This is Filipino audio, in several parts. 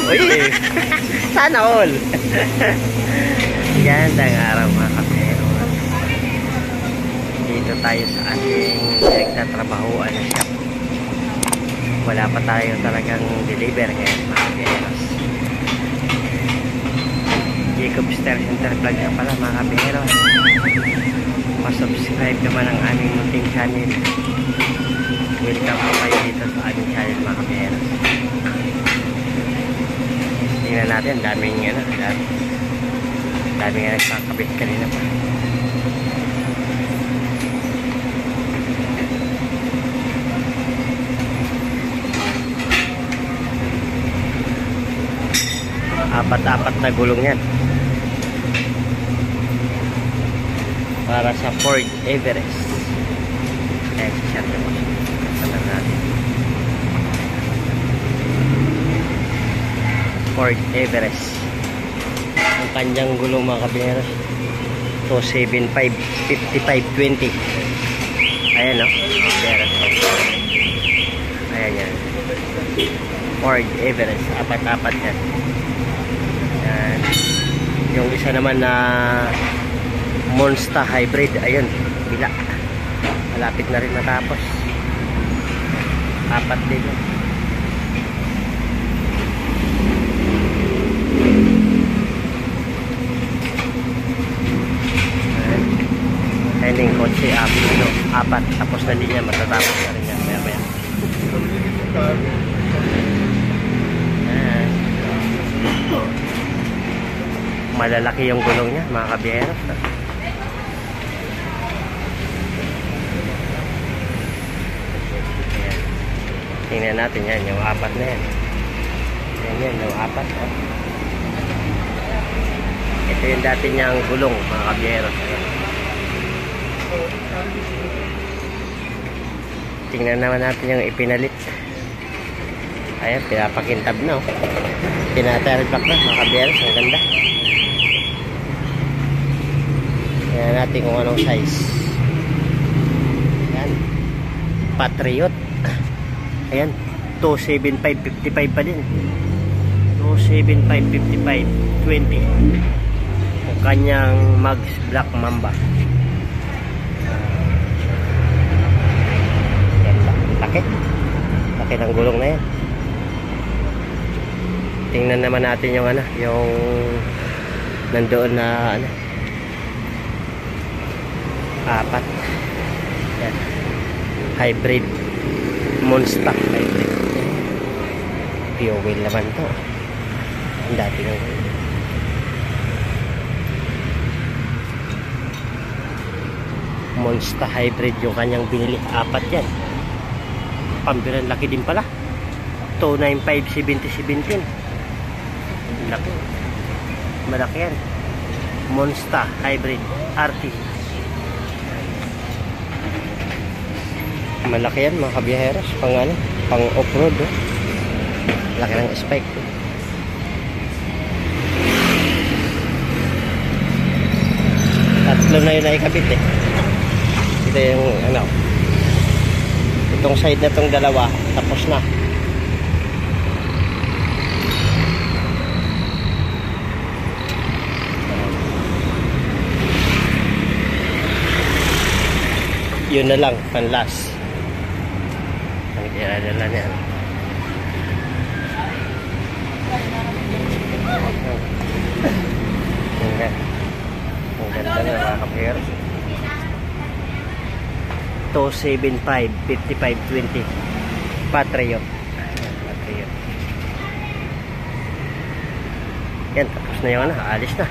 Uy! Sana all! Gandang araw mga kapero. Dito tayo sa ating nagtatrabahoan na shop. Wala pa tayo talagang deliver ngayon mga kapero. Jacob Star Center Vlog na pala mga kapero. Masubscribe naman ang aming munting channel. Welcome po kayo dito sa aming channel mga kapero. Tingnan natin, daming nga nagkakabit kanina pa. Apat-apat na gulong yan para sa Ford Everest. Ayan si Sir mo. Kasalan natin Ford Everest. Ang kanyang gulong mga kabinero 275 5520. Ayan o, Everest. Ayan yan, Ford Everest. Apat-apat yan. Ayan. Yung isa naman na Monster Hybrid, ayun, bila. Malapit na rin matapos. Apat din yan. Ayan yung kotse, apat. Tapos na din yan, matatapos na rin yan. Maya-maya. Ayan. Malalaki yung gulong niya mga kabiyero. Tingnan natin yan, yung apat na yan. Yan, yung apat. Ito yung dati niyang gulong mga kabiyero. Tingnan naman natin yung ipinalit. Ayan, pinapakintab na. Pinatayal back na mga kabiyero. Ang ganda. Tingnan natin kung anong size. Ayan, Patriot. Ayan, 275.55 pa din. 275.55.20. Ang kanyang Mags Black Mamba. Ayan, laki. Laki ng gulong na yan. Tingnan naman natin yung yung nandoon na apat. Ayan, hybrid. Monster Hybrid. Fuel naman to. Ang dati ng Monster Hybrid yung kanyang binili. Apat yan. Pambiran laki din pala. 295/70/17. Laki. Malaki yan. Monster Hybrid RT. Malaki yan mga kabiyaheros, pang off-road. Laki ng spike. Tatlo na yun na ikabit Ito yung itong side na itong dalawa tapos na. Yun na lang, pan-last. Dala niya. Ang ganda na mga kapir. 275.55.20 Patriot. Patriot. Yan, tapos na yung alis na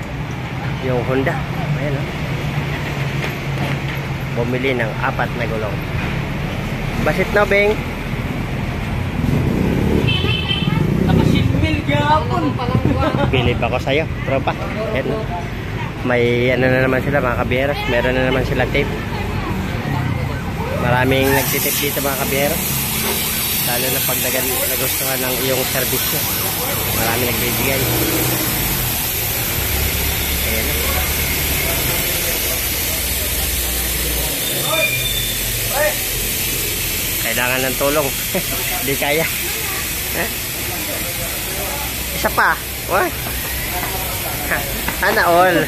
yung Honda. Ayan bumili ng apat na gulong. Basit na beng. Bilib ako sa'yo, tropa. Ayan, may na naman sila mga kabiyeros. Meron na naman sila tape. Maraming nagtitip dito mga kabiyeros. Lalo na pag nagustuhan ng iyong service nyo. Maraming nagbibigay. Ayan. Kailangan ng tulong. Hindi kaya. isa pa. What? Sana all.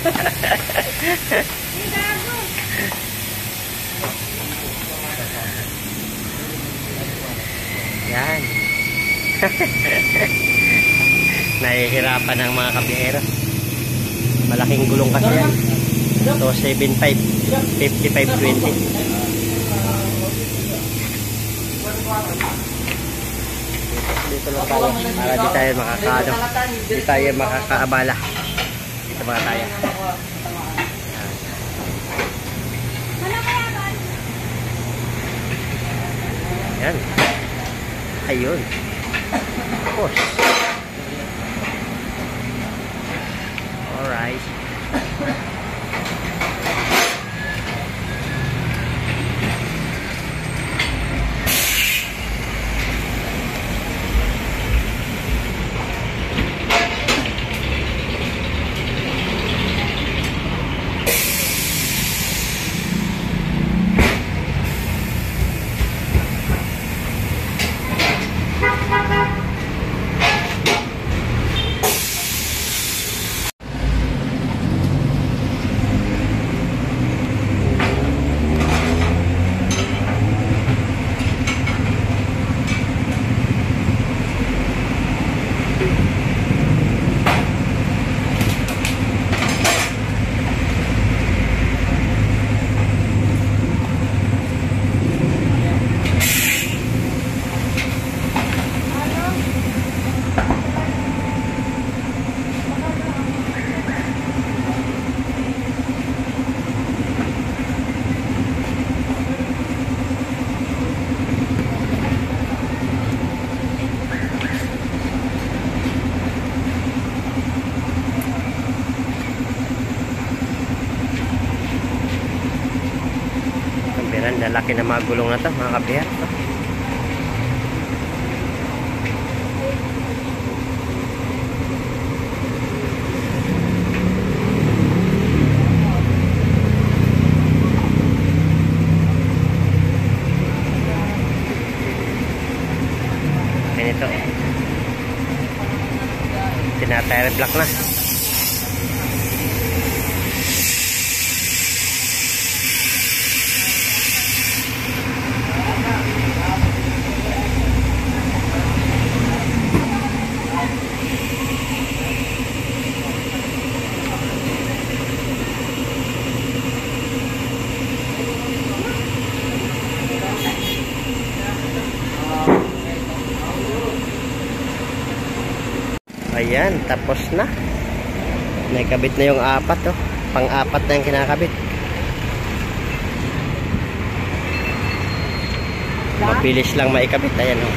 Yan. Nahihirapan ang mga kabiyahero. Malaking gulong kasi yan. So 7.5 55.20. Dito lang tayo para di tayo makakaano, di tayo makakaabala dito mga tayo. Yan. Ayun. Tapos. Alright. Lalaki na mga gulong na to mga kabiyat. Ganito. Tinatire block na. Ayan, tapos na. Nakabit na yung apat, oh. Pang-apat na yung kinakabit. Mabilis lang maikabit. Ayan, oh.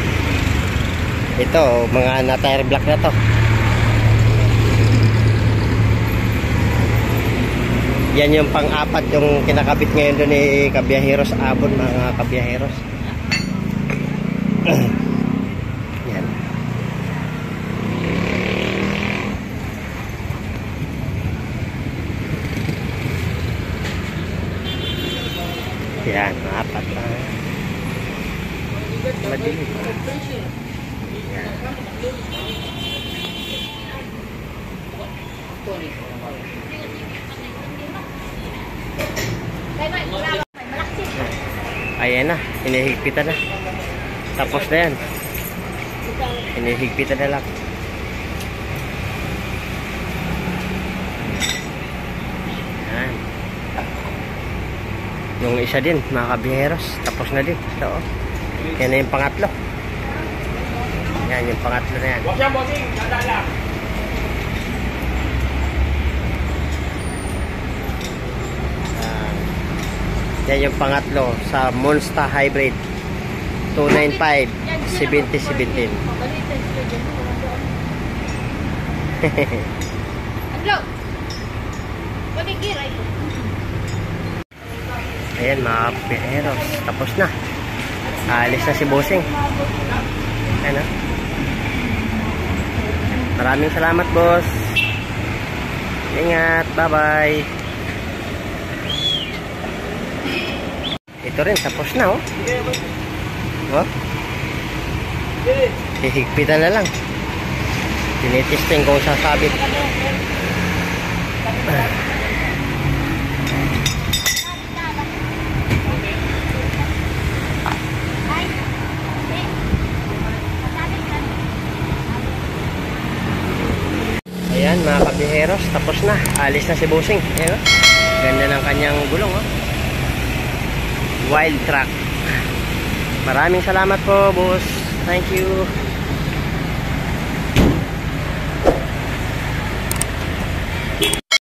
Ito, mga na-tire block na to. Yan yung pang-apat yung kinakabit ngayon doon ni Kabiyaheros Abon, mga Kabiyaheros. Yan. Yan, apat na. Madilim. Yan. Ayan na, hinihigpitan na. Tapos na yan. Hinihigpitan na lang. Yan. Yung isa din, mga kabiyeros, tapos na din. So, yan na yung pangatlo. Yan, yung pangatlo na yan. Yan yung pangatlo sa Monster Hybrid 295 7017. Ayan mga kabiyeros, tapos na. Alis na si Bossing. Ayan, maraming salamat, boss. Ingat, bye-bye. Ito rin, tapos na, oh. Oh. Hihigpitan na lang. Tinitesting kung sasabit. Ayan mga kabiheros, tapos na. Alis na si Bossing. Ayan, oh. Ganda ng kanyang gulong. Oh. Wild Track. Maraming salamat po, boss. Thank you.